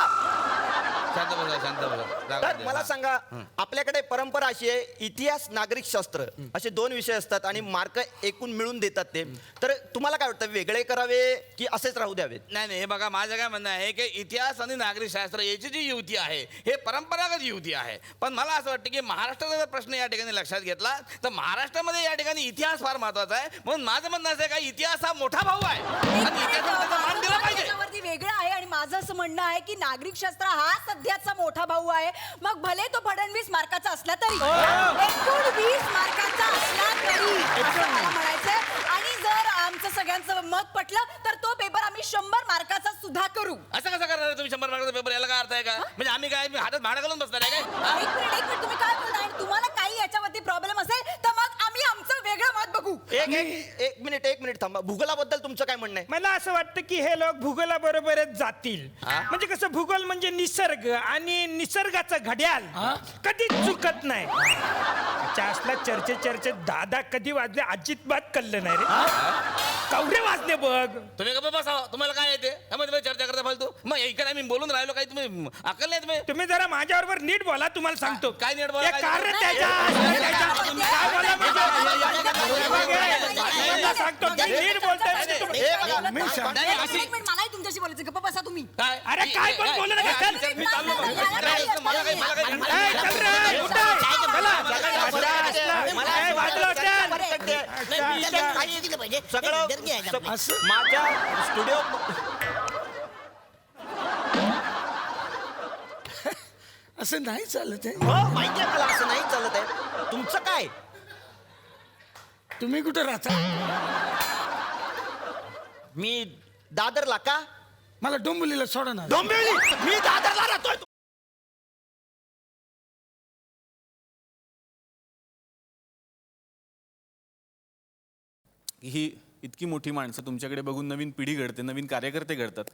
शांत बसा. तर मला सांगा, आपल्याकडे परंपरा अशी आहे, इतिहास, नागरिक शास्त्र असे 2 विषय असतात आणि मार्क एकूण मिळून देतात ते. तर तुम्हाला काय वाटतं, वेगळे करावे की असेच राहू द्यावेत? नाही, हे बघा, माझं काय म्हणणं आहे की इतिहास आणि नागरिक शास्त्र याची जी युती आहे हे परंपरागत युती आहे. पण मला असं वाटतं की महाराष्ट्राचा जर प्रश्न या ठिकाणी लक्षात घेतला तर महाराष्ट्रामध्ये या ठिकाणी इतिहास फार महत्वाचा आहे. म्हणून माझं म्हणणं असं आहे का इतिहास हा मोठा भाऊ आहे आणि इतिहासाला त्याचा मान दिला पाहिजे. त्याच्यावरती वेगळं आहे आणि माझं असं म्हणणं आहे की नागरिक शास्त्र हा सध्याचा मोठा भाऊ आहे. मग भले तो फडणवीस मार्काचा असला तरी, एकूण 20 मार्काचा असला तरी, असं मला म्हणायचंय. आणि जर आमचं सगळ्यांचं मत पटलं तर तो पेपर आम्ही 100 मार्काचा सुद्धा करू. असं कसं करणार तुम्ही 100 मार्काचा पेपर? याला काय अर्थ आहे का? म्हणजे आम्ही काय हातात भाडं घालून बसणार आहे काय? एक मिनिट, तुम्ही काय बोलताय? आणि तुम्हाला काही याच्यावरती प्रॉब्लेम असेल तर मग आम्ही आमचं वेगळं मत बघू. एक मिनिट थांबा. भूगोलाबद्दल तुमचं काय म्हणणं आहे? मला असं वाटतं की हे लोक भूगोलाबरोबरच जातील. म्हणजे कसं, भूगोल म्हणजे निसर्ग आणि निसर्गाचं घड्याळ कधीच चुकत नाही. असला चर्चेत दादा कधी वाजले अजिबात कळलं नाही रे. कवडे वाजले बघ. तुम्ही का बसा, तुम्हाला काय येते तुम्ही चर्चा करता फालतू? मग इकडे आम्ही बोलून राहिलो, काही तुम्ही अक्कल नाही? तुम्ही जरा माझ्याबरोबर नीट बोला, तुम्हाला सांगतो. काय नीट बोला? सांगतो नीट बोलताय. मलाही तुमच्याशी बोलायचं, गप्प बसा तुम्ही. अरे काय पण बोलू नका. माझ्या स्टुडिओ असं नाही चालत आहे. हो, माहिती आहे मला, असं नाही चालत आहे. तुमचं काय? तुम्ही कुठे राहता? मी दादरला. का? मला डोंबिवलीला सोडा ना. डोंबिवली? मी दादरला राहतोय. ही इतकी मोठी माणसं तुमच्याकडे बघून नवीन पिढी घडते, नवीन कार्यकर्ते घडतात.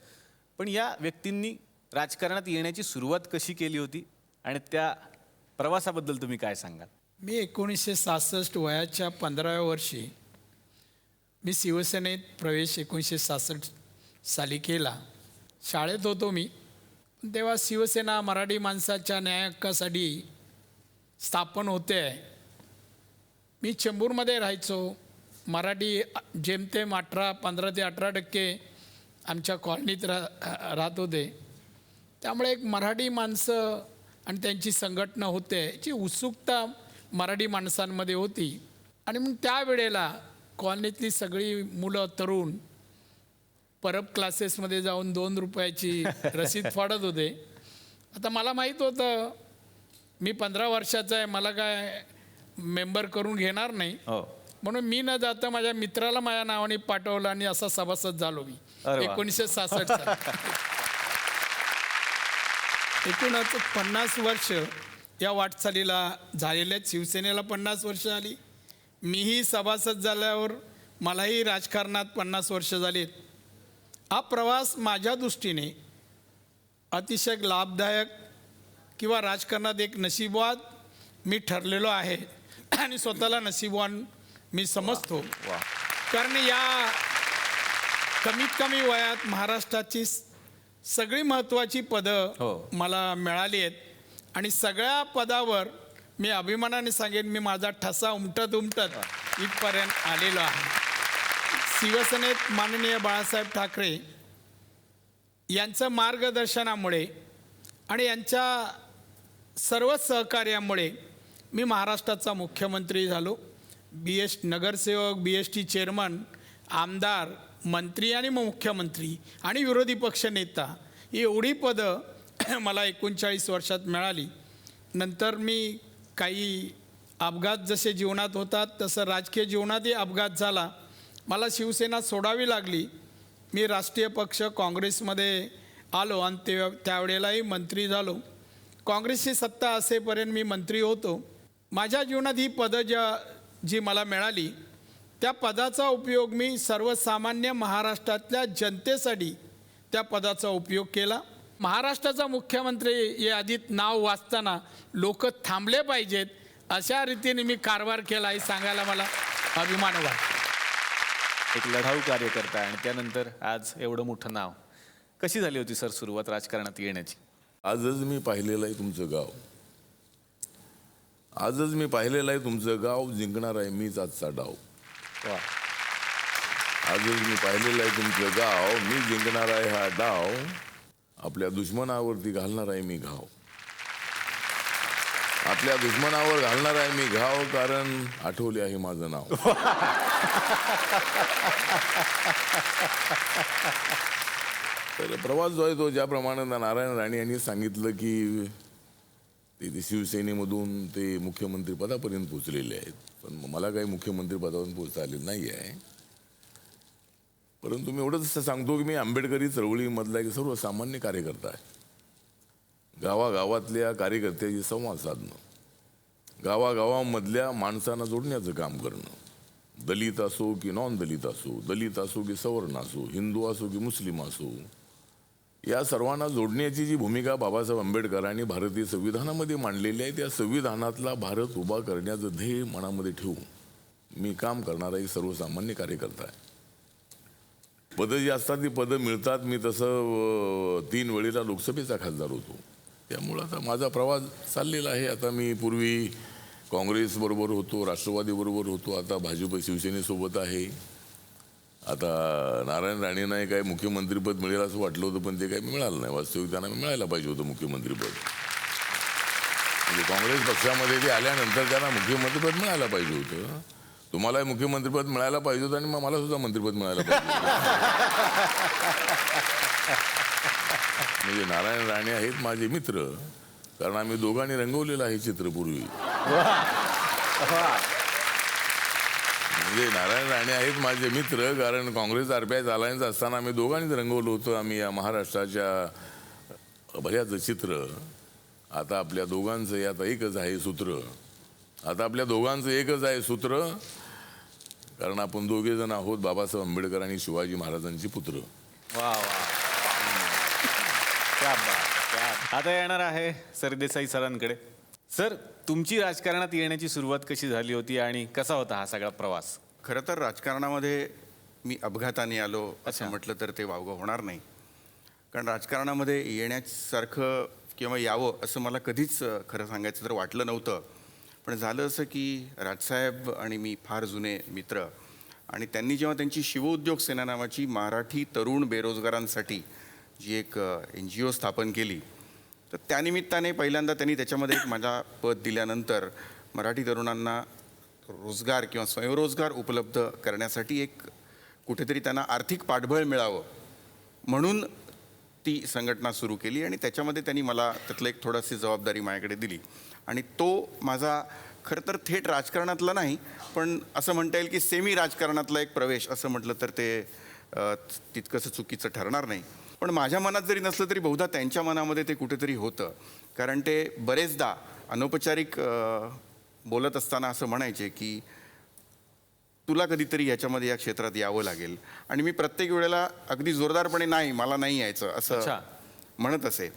पण या व्यक्तींनी राजकारणात येण्याची सुरुवात कशी केली होती आणि त्या प्रवासाबद्दल तुम्ही काय सांगाल? मी 1966 वयाच्या 15व्या वर्षी मी शिवसेनेत प्रवेश 1966 साली केला. शाळेत होतो मी. तेव्हा शिवसेना मराठी माणसाच्या न्याय हक्कासाठी स्थापन होते. मी चेंबूरमध्ये राहायचो. मराठी जेमतेम 15 ते 18% आमच्या कॉलनीत राहत होते. त्यामुळे एक मराठी माणसं आणि त्यांची संघटना होते याची उत्सुकता मराठी माणसांमध्ये होती. आणि मग त्यावेळेला कॉलनीतली सगळी मुलं तरुण परब क्लासेसमध्ये जाऊन 2 रुपयाची रसीद फाडत होते. आता मला माहीत होतं मी 15 वर्षाचा आहे, मला काय मेंबर करून घेणार नाही. म्हणून मी न जाता माझ्या मित्राला माझ्या नावाने पाठवलं आणि असा सभासद झालो मी 1966 साली. एकूणच 50 वर्ष या वाटचालीला झालेल्या आहेत. शिवसेनेला 50 वर्ष आली, मीही सभासद झाल्यावर मलाही राजकारणात 50 वर्ष झालीत. हा प्रवास माझ्या दृष्टीने अतिशय लाभदायक किंवा राजकारणात एक नशीबवान मी ठरलेलो आहे आणि स्वतःला नशीबवान मी समजतो. कारण या कमीत कमी वयात महाराष्ट्राची सगळी महत्त्वाची पदं मला मिळाली आहेत आणि सगळ्या पदावर मी अभिमानाने सांगेन मी माझा ठसा उमटत इथपर्यंत आलेलो आहे. शिवसेनेत माननीय बाळासाहेब ठाकरे यांचं मार्गदर्शनामुळे आणि यांच्या सर्व सहकार्यामुळे मी महाराष्ट्राचा मुख्यमंत्री झालो. नगरसेवक, BST चेअरमन, आमदार, मंत्री आणि मुख्यमंत्री आणि विरोधी पक्षनेता ही एवढी पदं मला 39 वर्षात मिळाली. नंतर मी काही अपघात जसे जीवनात होतात तसं राजकीय जीवनातही अपघात झाला. मला शिवसेना सोडावी लागली. मी राष्ट्रीय पक्ष काँग्रेसमध्ये आलो आणि त्यावेळेलाही मंत्री झालो. काँग्रेसची सत्ता असेपर्यंत मी मंत्री होतो. माझ्या जीवनात ही पदं जी मला मिळाली त्या पदाचा उपयोग मी सर्वसामान्य महाराष्ट्रातल्या जनतेसाठी त्या पदाचा उपयोग केला. महाराष्ट्राचा मुख्यमंत्री या आधीत नाव वाचताना लोक थांबले पाहिजेत अशा रीतीने मी कारभार केला हे सांगायला मला अभिमान वाटतो. एक लढाऊ कार्यकर्ता आणि त्यानंतर आज एवढं मोठं नाव. कशी झाली होती सर सुरुवात राजकारणात येण्याची? आजच मी पाहिलेलं आहे तुमचं गाव. आजच मी पाहिलेलं आहे तुमचं गाव. जिंकणार आहे मीच आजचा डाव. आजच मी पाहिलेलं आहे तुमचं गाव. मी जिंकणार आहे हा डाव. आपल्या दुश्मनावरती घालणार आहे मी घाव. आपल्या दुश्मनावर घालणार आहे मी घाव कारण आठवले आहे माझं नाव. तर प्रवास जो आहे तो ज्याप्रमाणे नारायण राणे यांनी सांगितलं की ते शिवसेनेमधून ते मुख्यमंत्री पदापर्यंत पोचलेले आहेत. पण मला काही मुख्यमंत्री पदापर्यंत पोचता आले नाही आहे. परंतु मी एवढंच सांगतो की मी आंबेडकरी चळवळीमधला एक सर्वसामान्य कार्यकर्ता आहे. गावागावातल्या कार्यकर्त्याशी संवाद साधणं, गावागावामधल्या माणसांना जोडण्याचं काम करणं, दलित असो की नॉन दलित असो, दलित असो की सवर्ण असो, हिंदू असो की मुस्लिम असो, या सर्वांना जोडण्याची जी भूमिका बाबासाहेब आंबेडकरांनी भारतीय संविधानामध्ये मांडलेली आहे त्या संविधानातला भारत उभा करण्याचं ध्येय मनामध्ये ठेवून मी काम करणारा एक सर्वसामान्य कार्यकर्ता आहे. पदं जी असतात ती पदं मिळतात. मी तसं 3 वेळेला लोकसभेचा खासदार होतो. त्यामुळं आता माझा प्रवास चाललेला आहे. आता मी पूर्वी काँग्रेसबरोबर होतो, राष्ट्रवादीबरोबर होतो, आता भाजप शिवसेनेसोबत आहे. आता नारायण राणेंना काही मुख्यमंत्रीपद मिळेल असं वाटलं होतं पण ते काही मिळालं नाही. वास्तविक त्यांना मिळायला पाहिजे होतं मुख्यमंत्रीपद. म्हणजे काँग्रेस पक्षामध्ये ते आल्यानंतर त्यांना मुख्यमंत्रीपद मिळायला पाहिजे होतं. तुम्हालाही मुख्यमंत्रीपद मिळायला पाहिजे होतं आणि मग मला सुद्धा मंत्रिपद मिळायला पाहिजे म्हणजे नारायण राणे आहेत माझे मित्र कारण आम्ही दोघांनी रंगवलेलं आहे चित्र पूर्वी. म्हणजे नारायण राणे आहेत माझे मित्र कारण काँग्रेस RPI अलायन्स असताना आम्ही दोघांनीच रंगवलं होतं. आम्ही या महाराष्ट्राच्या भल्याचं चित्र. आता आपल्या दोघांचं आता एकच आहे सूत्र. आता आपल्या दोघांचं एकच आहे सूत्र कारण आपण दोघे जण आहोत बाबासाहेब आंबेडकर आणि शिवाजी महाराजांची पुत्र. वा वा. आता येणार आहे सरदेसाई सरांकडे. सर तुमची राजकारणात येण्याची सुरुवात कशी झाली होती आणि कसा होता हा सगळा प्रवास? खरं तर राजकारणामध्ये मी अपघाताने आलो असं म्हटलं तर ते वावगं होणार नाही. कारण राजकारणामध्ये येण्यासारखं किंवा यावं असं मला कधीच खरं सांगायचं तर वाटलं नव्हतं. पण झालं असं की राजसाहेब आणि मी फार जुने मित्र आणि त्यांनी जेव्हा त्यांची शिवउद्योग सेना नावाची मराठी तरुण बेरोजगारांसाठी जी एक NGO स्थापन केली तर त्यानिमित्ताने पहिल्यांदा त्यांनी त्याच्यामध्ये एक माझा पद दिल्यानंतर मराठी तरुणांना रोजगार किंवा स्वयंरोजगार उपलब्ध करण्यासाठी एक कुठेतरी त्यांना आर्थिक पाठबळ मिळावं म्हणून ती संघटना सुरू केली आणि त्याच्यामध्ये त्यांनी मला त्यातलं एक थोडीशी जबाबदारी माझ्याकडे दिली. आणि तो माझा खरं तर थेट राजकारणातला नाही पण असं म्हणता येईल की सेमी राजकारणातला एक प्रवेश असं म्हटलं तर ते तितकंसं चुकीचं ठरणार नाही. पण माझ्या मनात जरी नसलं तरी बहुधा त्यांच्या मनामध्ये ते कुठेतरी होतं. कारण ते बरेचदा अनौपचारिक बोलत असताना असं म्हणायचे की तुला कधीतरी याच्यामध्ये या क्षेत्रात यावं लागेल. आणि मी प्रत्येक वेळेला अगदी जोरदारपणे नाही मला नाही यायचं असं अच्छा. म्हणत असे.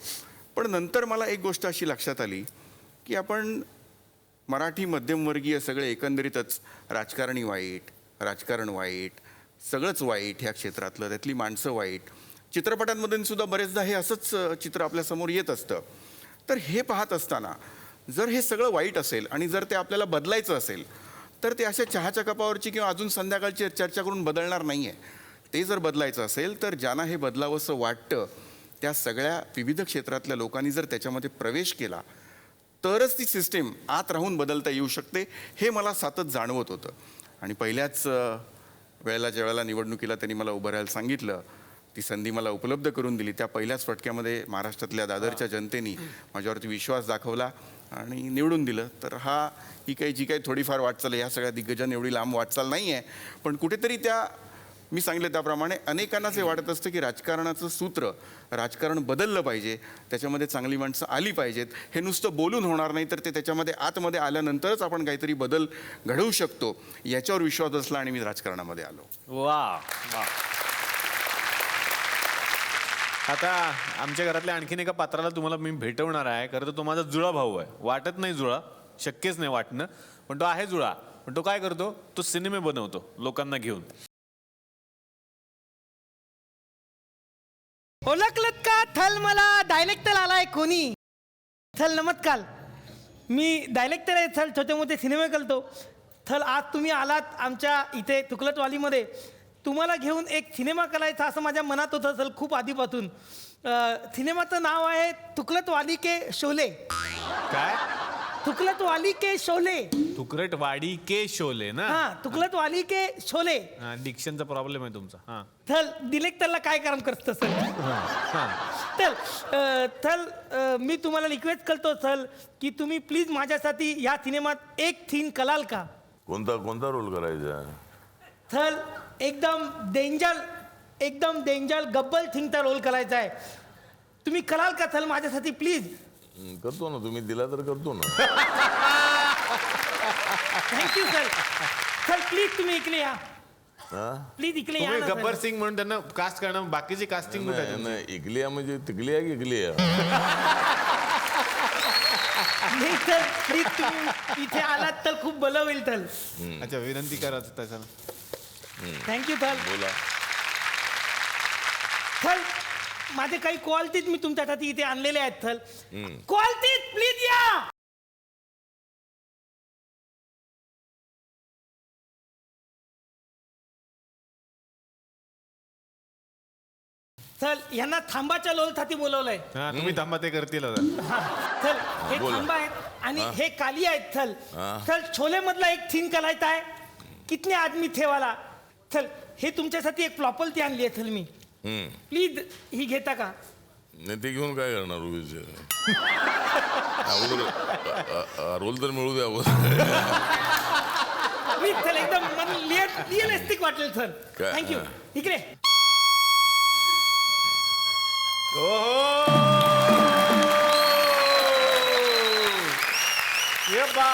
पण नंतर मला एक गोष्ट अशी लक्षात आली की आपण मराठी मध्यमवर्गीय सगळे एकंदरीतच राजकारणी वाईट, राजकारण वाईट, सगळंच वाईट ह्या क्षेत्रातलं, त्यातली माणसं वाईट, चित्रपटांमधून सुद्धा बरेचदा हे असंच चित्र आपल्यासमोर येत असतं. तर हे पाहत असताना जर हे सगळं वाईट असेल आणि जर ते आपल्याला बदलायचं असेल तर ते अशा चहाच्या कपावरची किंवा अजून संध्याकाळची चर्चा करून बदलणार नाही आहे. ते जर बदलायचं असेल तर ज्यांना हे बदलावंसं वाटतं त्या सगळ्या विविध क्षेत्रातल्या लोकांनी जर त्याच्यामध्ये प्रवेश केला तरच ती सिस्टीम आत राहून बदलता येऊ शकते, हे मला सतत जाणवत होतं. आणि पहिल्याच ज्यावेळेला निवडणुकीला त्यांनी मला उभं राहायला सांगितलं, ती संधी मला उपलब्ध करून दिली. त्या पहिल्याच फटक्यामध्ये महाराष्ट्रातल्या दादरच्या जनतेने माझ्यावरती विश्वास दाखवला आणि निवडून दिलं. तर ही जी काही थोडीफार वाटचाल आहे, ह्या सगळ्या दिग्गजांनी एवढी लांब वाटचाल नाही आहे, पण कुठेतरी मी सांगितलं त्याप्रमाणे अनेकांनाच हे वाटत असतं की राजकारणाचं सूत्र, राजकारण बदललं पाहिजे, त्याच्यामध्ये चांगली माणसं आली पाहिजेत. हे नुसतं बोलून होणार नाही, तर ते त्याच्यामध्ये आतमध्ये आल्यानंतरच आपण काहीतरी बदल घडवू शकतो, याच्यावर विश्वास असला आणि मी राजकारणामध्ये आलो. वा वा. आता आमच्या घरातल्या आणखीन एका पात्राला तुम्हाला मी भेटवणार आहे. खरं तर तो माझा जुळा भाऊ आहे. वाटत नाही जुळा, शक्यच नाही वाटणं, पण तो आहे जुळा. पण तो काय करतो, तो सिनेमे बनवतो लोकांना घेऊन. ओळखलत का थल? मला डायलेक्टर आलाय कोणी. थल नमस्कार, मी डायलेक्टर आहे. थल छोटे मोठे सिनेमे करतो. थल आज तुम्ही आलात आमच्या इथे तुकलटवालीमध्ये. तुम्हाला घेऊन एक सिनेमा करायचा असं माझ्या मनात होतं थल खूप आधीपासून. सिनेमाचं नाव आहे तुकलटवाली के शोले. काय? तुकलटवाली के शोले. तुकरटवाडी के शोले ना? हा, तुकलटवाली के शोले. डिक्शनचा प्रॉब्लेम आहे तुमचा. हा थल डिलेक्टरला काय काम करतं सर? थल मी तुम्हाला रिक्वेस्ट करतो थल की तुम्ही प्लीज माझ्यासाठी या सिनेमात एक सीन कराल का? कोणता रोल करायचा? थल एकदम डेंजर गब्बल सिंगचा रोल करायचा आहे. तुम्ही कराल का थल माझ्यासाठी प्लीज? करतो ना, तुम्ही दिला तर करतो ना. Thank you sir. सर प्लीज तुम्ही इकडे या. प्लीज इकडे या तुम्ही ना, गब्बर सर. सिंग म्हणून त्यांना कास्ट करणं, बाकीची कास्टिंग कुठे आहे तुमची? नाही, इकलिया म्हणजे तिकलिया की इकलिया? नाही सर, प्लीज तुम्ही इथे आलात तर खूप बलं होईल थल. अच्छा, विनंती करा त्याच्यानं. थँक्यू थल. बोला. थल माझे काही क्वालिटीज मी तुमच्यासाठी इथे आणलेले आहेत थल. क्वालिटीज प्लीज या. चल यांना थांबाच्या लोलसाठी बोलवलंय. हा, तुम्ही थांबा, ते करतील आता. चल हे बोला. थांबा आहेत आणि हे काली आहेत. चल चल छोले मधला एक सीन करायचा आहे. कितने आदमी थे वाला. चल हे तुमच्यासाठी एक फ्लॉपलती आणली आहे चल मी. प्लीज ही घेता का? नाही, ते घेऊन काय करणार उगीच? अगोदर रोल तर मिळू द्या अगोदर. प्लीज चल एकदम रिअलिस्टिक वाटेल सर. काय? थँक्यू. इकडे ये बा.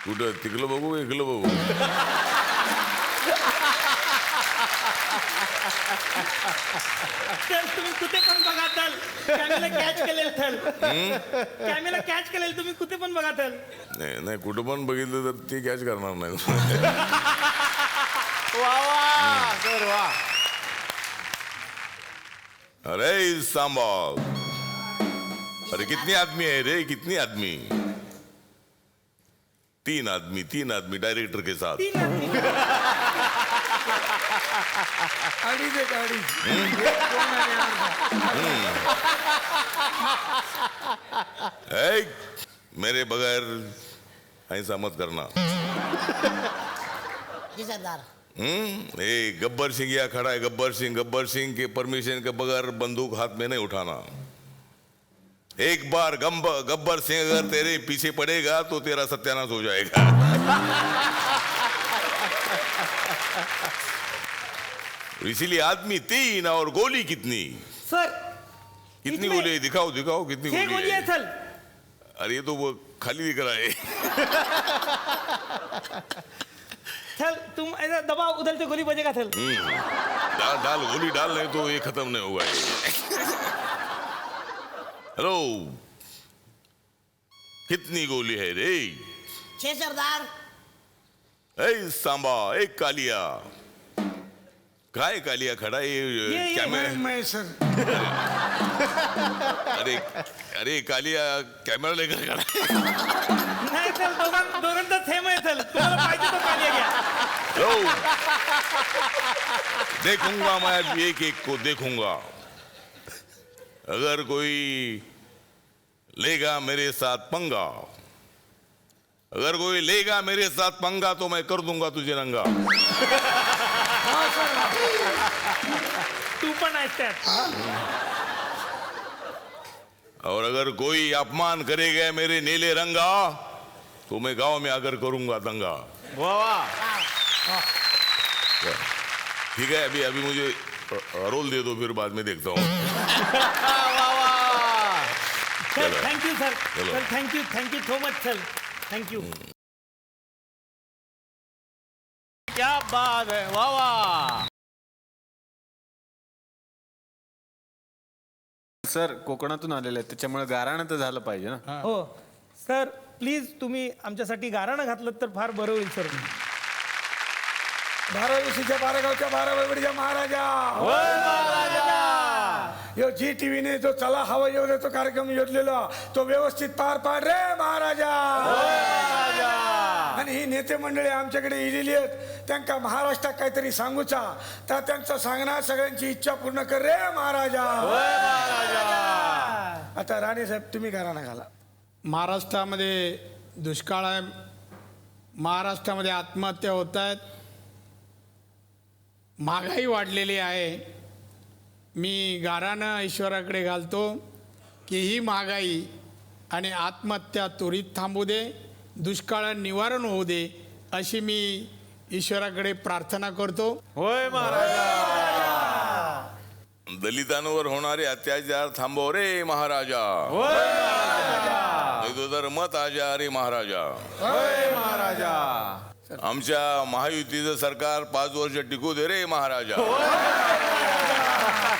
कुठं तिकलं बघू, इकलं बघू? तर तुम्ही कुठे पण बघा तर कॅमेरा कॅच केलेल थल. कॅमेरा कॅच केलेल तुम्ही कुठे पण बघा तर. नाही, कुठं पण बघितलं तर ते कॅच करणार नाही. वा वा सर वा. अरे सांबा, अरे कितनी आदमी है रे, कितनी आदमी? 3 आदमी डायरेक्टर के साथ. अडीच एक अडीच. ए, मेरे बगैर ऐसा मत करना. जी सरदार. ए गब्बर सिंह यहाँ खड़ा है. गब्बर सिंह के परमिशन के बगैर बंदूक हाथ में नहीं उठाना. एक बार गब्बर सिंह अगर तेरे पीछे पड़ेगा तो तेरा सत्यानाश हो जाएगा. इसीलिए आदमी 3 और गोली कितनी? सर कितनी गोली है? दिखाओ कितनी छह गोली गोली है है? चल. अरे ये तो वो खाली दिख रहा है. तुम ऐसा दबाव उधलते गोली बजेगा थल डाल डाल गोली डाल नहीं तो ये खत्म नहीं होगा हेलो कितनी गोली है रे 6 सरदार. ए सांबा एक कालिया काय कालिया खड़ा ये कैमरा मैं सर अरे अरे कालिया कॅमेरा लेकर खड़ा है. नाही चल दोघांचा थेम आहे चल तुम्हाला पाहिजे तो कालिया घ्या. लो देखूंगा मैं अब एक एक को देखूंगा अगर कोई लेगा मेरे साथ पंगा अगर कोई लेगा मेरे साथ पंगा तो मैं कर दूंगा तुझे रंगा. तू पण आहेस त्यात. और अगर कोई अपमान करेगा मेरे नीले रंगा तो मैं गांव में आकर करूंगा दंगा. वा वा. ठीक है अभी अभी मुझे रोल दे दो फिर बाद में देखता हूँ. सर थँक्यू सर चलो. Sir thank you so much sir thank you. क्या बात आहे वा वा. सर कोकणातून आलेले आहेत त्याच्यामुळे गाराणं तर झालं पाहिजे ना. हो सर प्लीज तुम्ही आमच्यासाठी गाराणं घातलं तर फार बरं होईल सर. 12 गावच्या 12 वडीच्या महाराजा यो जी टीव्हीने जो चला हवा येऊ दे तो कार्यक्रम योजलेला तो व्यवस्थित पार पाड रे महाराजा. आणि ही नेते मंडळी आमच्याकडे इलेली आहेत त्यांना महाराष्ट्रात काहीतरी सांगूचा तर त्यांचं सांगणार सगळ्यांची इच्छा पूर्ण कर रे महाराजा. आता राणे साहेब तुम्ही घराणा घाला. महाराष्ट्रामध्ये दुष्काळ आहे महाराष्ट्रामध्ये आत्महत्या होत आहेत महागाई वाढलेली आहे. मी गारानं ईश्वराकडे घालतो की ही महागाई आणि आत्महत्या त्वरित थांबू दे दुष्काळ निवारण होऊ दे अशी मी ईश्वराकडे प्रार्थना करतो. होय महाराजा. दलितांवर होणारे अत्याचार थांबव रे महाराजा. नाही तो तर मत आजा रे महाराजा. महाराजा. आमच्या महायुतीचं सरकार 5 वर्ष टिकू दे रे महाराजा.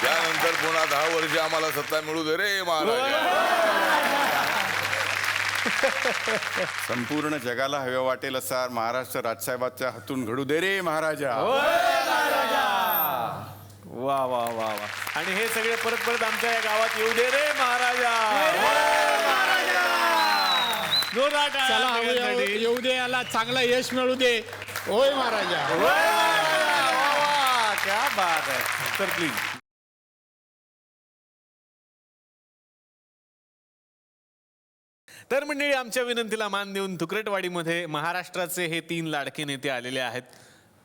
त्यानंतर पुन्हा 10 वर्ष आम्हाला सत्ता मिळू दे रे महाराजा. संपूर्ण जगाला हवे वाटेल असा महाराष्ट्र राजसाहेबांच्या हातून घडू दे रे महाराजा. वा वा वा वा. आणि हे सगळे परत परत आमच्या या गावात येऊ दे रे महाराजा. जोरदार टाळ्या चला सगळ्यांसाठी. येऊ दे याला चांगला यश मिळू दे. होय महाराजा. वा वा. क्या बात आहे. तर प्लीज तर मंडळी आमच्या विनंतीला मान देऊन तुकरेटवाडीमध्ये महाराष्ट्राचे हे 3 लाडके नेते आलेले आहेत.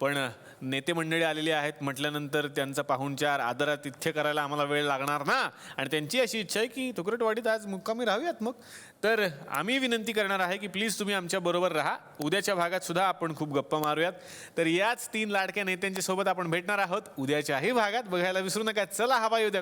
पण नेते मंडळी आलेली आहेत म्हटल्यानंतर त्यांचा पाहुणचार आदरातिथ्य करायला आम्हाला वेळ लागणार ना. आणि त्यांची अशी इच्छा आहे की तुकरेटवाडीत आज मुक्कामी राहूयात. मग तर आम्ही विनंती करणार आहे की प्लीज तुम्ही आमच्या बरोबर राहा. उद्याच्या भागात सुद्धा आपण खूप गप्पा मारूयात. तर याच 3 लाडक्या नेत्यांच्या सोबत आपण भेटणार आहोत उद्याच्याही भागात. बघायला विसरू नका. चला हवा येऊ द्या.